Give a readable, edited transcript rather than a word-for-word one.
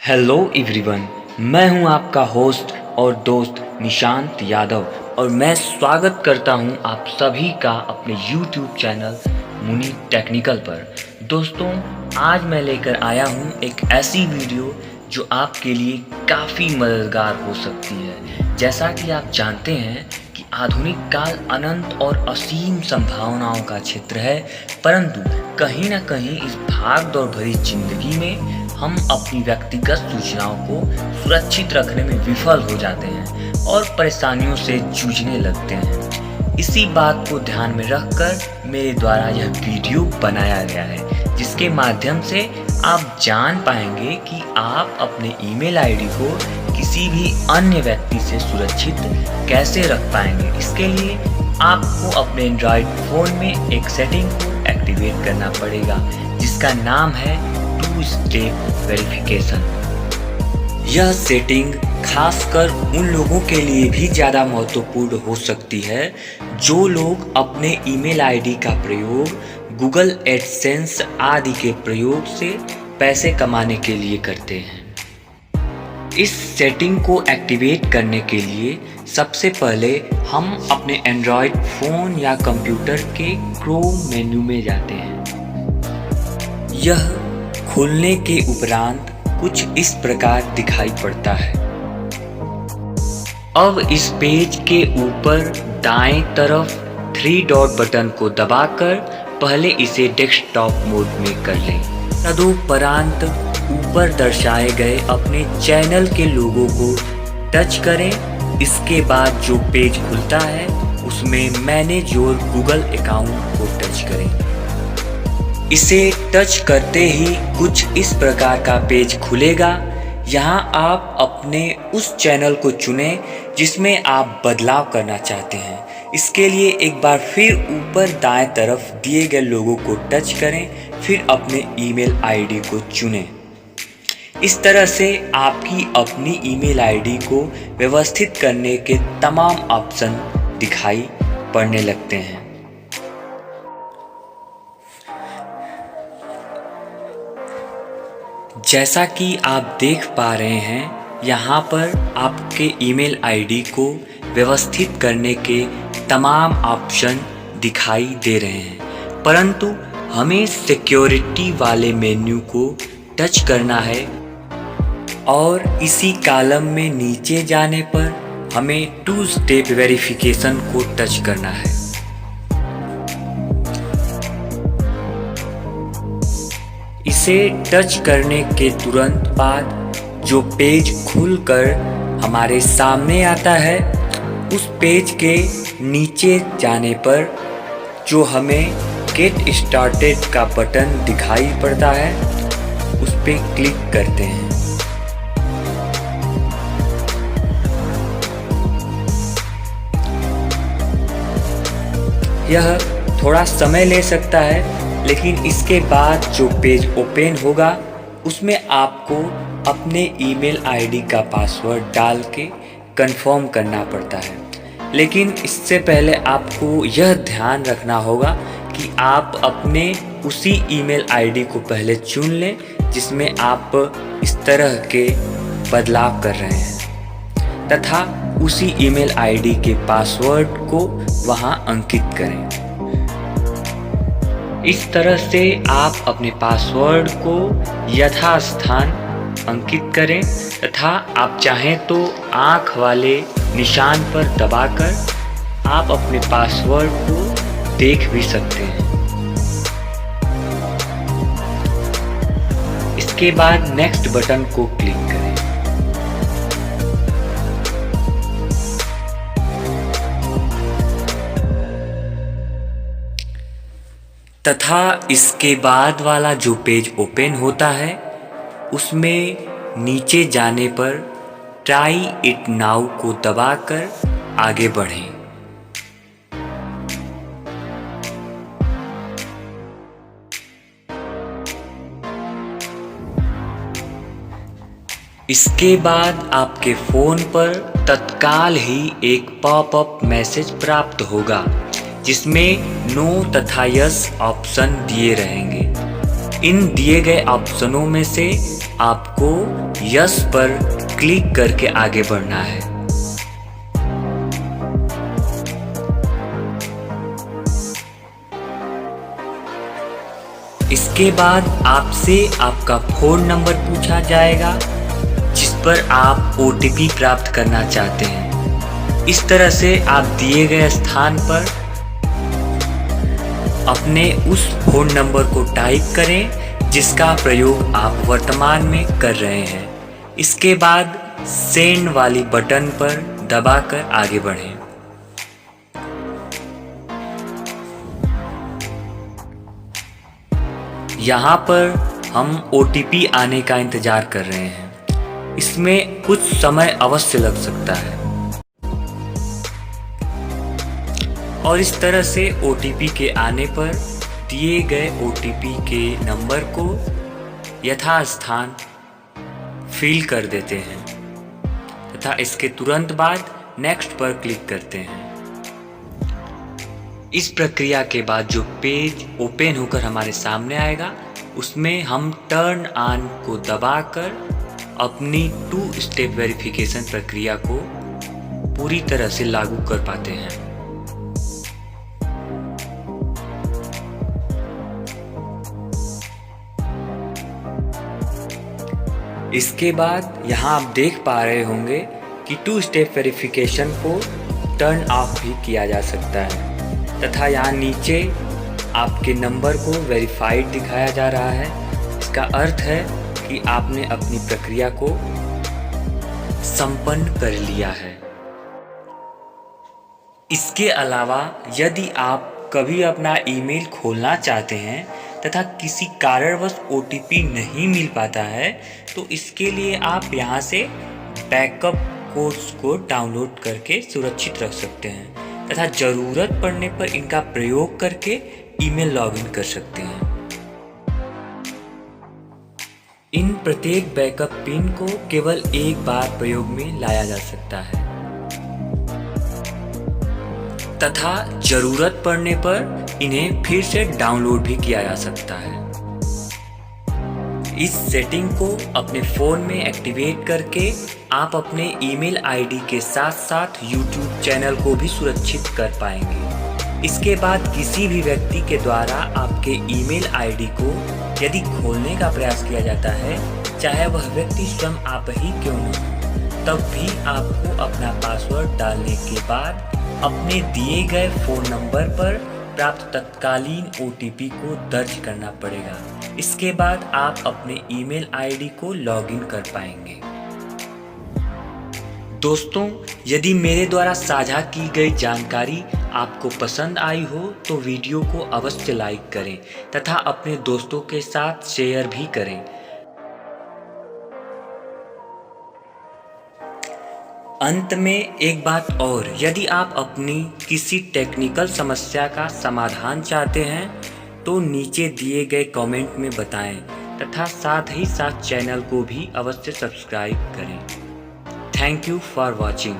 Hello everyone, मैं हूं आपका होस्ट और दोस्त निशांत यादव और मैं स्वागत करता हूं आप सभी का अपने यूट्यूब चैनल मुनि टेक्निकल पर। दोस्तों, आज मैं लेकर आया हूं एक ऐसी वीडियो जो आपके लिए काफ़ी मददगार हो सकती है। जैसा कि आप जानते हैं कि आधुनिक काल अनंत और असीम संभावनाओं का क्षेत्र है, परंतु कहीं ना कहीं इस भाग दौड़ भरी जिंदगी में हम अपनी व्यक्तिगत सूचनाओं को सुरक्षित रखने में विफल हो जाते हैं और परेशानियों से जूझने लगते हैं। इसी बात को ध्यान में रखकर मेरे द्वारा यह वीडियो बनाया गया है, जिसके माध्यम से आप जान पाएंगे कि आप अपने ईमेल आईडी को किसी भी अन्य व्यक्ति से सुरक्षित कैसे रख पाएंगे। इसके लिए आपको अपने एंड्रॉयड फ़ोन में एक सेटिंग को एक्टिवेट करना पड़ेगा, जिसका नाम है टू स्टेप वेरिफिकेशन। यह सेटिंग खासकर उन लोगों के लिए भी ज़्यादा महत्वपूर्ण हो सकती है जो लोग अपने ईमेल आईडी का प्रयोग गूगल एडसेंस आदि के प्रयोग से पैसे कमाने के लिए करते हैं। इस सेटिंग को एक्टिवेट करने के लिए सबसे पहले हम अपने एंड्रॉयड फ़ोन या कंप्यूटर के क्रोम मेन्यू में जाते हैं। यह खोलने के उपरांत कुछ इस प्रकार दिखाई पड़ता है। अब इस पेज के ऊपर दाएं तरफ 3 डॉट बटन को दबाकर पहले इसे डेस्कटॉप मोड में कर लें। तदुपरांत ऊपर दर्शाए गए अपने चैनल के लोगो को टच करें। इसके बाद जो पेज खुलता है उसमें मैनेज योर गूगल अकाउंट को टच करें। इसे टच करते ही कुछ इस प्रकार का पेज खुलेगा। यहाँ आप अपने उस चैनल को चुनें जिसमें आप बदलाव करना चाहते हैं। इसके लिए एक बार फिर ऊपर दाएं तरफ दिए गए लोगो को टच करें, फिर अपने ईमेल आईडी को चुनें। इस तरह से आपकी अपनी ईमेल आईडी को व्यवस्थित करने के तमाम ऑप्शन दिखाई पड़ने लगते हैं। जैसा कि आप देख पा रहे हैं, यहाँ पर आपके ईमेल आईडी को व्यवस्थित करने के तमाम ऑप्शन दिखाई दे रहे हैं, परंतु हमें सिक्योरिटी वाले मेन्यू को टच करना है और इसी कॉलम में नीचे जाने पर हमें 2 स्टेप वेरिफिकेशन को टच करना है। इसे टच करने के तुरंत बाद जो पेज खुलकर हमारे सामने आता है, उस पेज के नीचे जाने पर जो हमें गेट स्टार्टेड का बटन दिखाई पड़ता है, उस पर क्लिक करते हैं। यह थोड़ा समय ले सकता है, लेकिन इसके बाद जो पेज ओपन होगा उसमें आपको अपने ईमेल आईडी का पासवर्ड डाल के कंफर्म करना पड़ता है। लेकिन इससे पहले आपको यह ध्यान रखना होगा कि आप अपने उसी ईमेल आईडी को पहले चुन लें जिसमें आप इस तरह के बदलाव कर रहे हैं, तथा उसी ईमेल आईडी के पासवर्ड को वहां अंकित करें। इस तरह से आप अपने पासवर्ड को यथास्थान अंकित करें, तथा आप चाहें तो आँख वाले निशान पर दबाकर आप अपने पासवर्ड को देख भी सकते हैं। इसके बाद नेक्स्ट बटन को क्लिक करें। तथा इसके बाद वाला जो पेज ओपन होता है उसमें नीचे जाने पर ट्राई इट नाउ को दबाकर आगे बढ़ें। इसके बाद आपके फ़ोन पर तत्काल ही एक पॉपअप मैसेज प्राप्त होगा जिसमें नो तथा यस ऑप्शन दिए रहेंगे। इन दिए गए ऑप्शनों में से आपको यस पर क्लिक करके आगे बढ़ना है। इसके बाद आपसे आपका फ़ोन नंबर पूछा जाएगा जिस पर आप OTP प्राप्त करना चाहते हैं। इस तरह से आप दिए गए स्थान पर अपने उस फ़ोन नंबर को टाइप करें जिसका प्रयोग आप वर्तमान में कर रहे हैं। इसके बाद सेंड वाली बटन पर दबाकर आगे बढ़ें। यहाँ पर हम OTP आने का इंतज़ार कर रहे हैं। इसमें कुछ समय अवश्य लग सकता है और इस तरह से OTP के आने पर दिए गए OTP के नंबर को यथास्थान फिल कर देते हैं तथा इसके तुरंत बाद नेक्स्ट पर क्लिक करते हैं। इस प्रक्रिया के बाद जो पेज ओपन होकर हमारे सामने आएगा उसमें हम टर्न ऑन को दबाकर अपनी 2 स्टेप वेरिफिकेशन प्रक्रिया को पूरी तरह से लागू कर पाते हैं। इसके बाद यहाँ आप देख पा रहे होंगे कि 2 स्टेप वेरिफिकेशन को टर्न ऑफ भी किया जा सकता है तथा यहाँ नीचे आपके नंबर को वेरीफाइड दिखाया जा रहा है। इसका अर्थ है कि आपने अपनी प्रक्रिया को संपन्न कर लिया है। इसके अलावा यदि आप कभी अपना ईमेल खोलना चाहते हैं तथा किसी कारणवश OTP नहीं मिल पाता है तो इसके लिए आप यहाँ से बैकअप कोड्स को डाउनलोड करके सुरक्षित रख सकते हैं तथा ज़रूरत पड़ने पर इनका प्रयोग करके ईमेल लॉगिन कर सकते हैं। इन प्रत्येक बैकअप पिन को केवल एक बार प्रयोग में लाया जा सकता है तथा ज़रूरत पड़ने पर इन्हें फिर से डाउनलोड भी किया जा सकता है। इस सेटिंग को अपने फ़ोन में एक्टिवेट करके आप अपने ईमेल आईडी के साथ साथ YouTube चैनल को भी सुरक्षित कर पाएंगे। इसके बाद किसी भी व्यक्ति के द्वारा आपके ईमेल आईडी को यदि खोलने का प्रयास किया जाता है, चाहे वह व्यक्ति स्वयं आप ही क्यों न हो, तब भी आपको अपना पासवर्ड डालने के बाद अपने दिए गए फ़ोन नंबर पर प्राप्त तत्कालीन OTP को दर्ज करना पड़ेगा। इसके बाद आप अपने ईमेल आईडी को लॉगिन कर पाएंगे। दोस्तों, यदि मेरे द्वारा साझा की गई जानकारी आपको पसंद आई हो तो वीडियो को अवश्य लाइक करें तथा अपने दोस्तों के साथ शेयर भी करें। अंत में एक बात और, यदि आप अपनी किसी टेक्निकल समस्या का समाधान चाहते हैं तो नीचे दिए गए कमेंट में बताएं तथा साथ ही साथ चैनल को भी अवश्य सब्सक्राइब करें। Thank you for watching.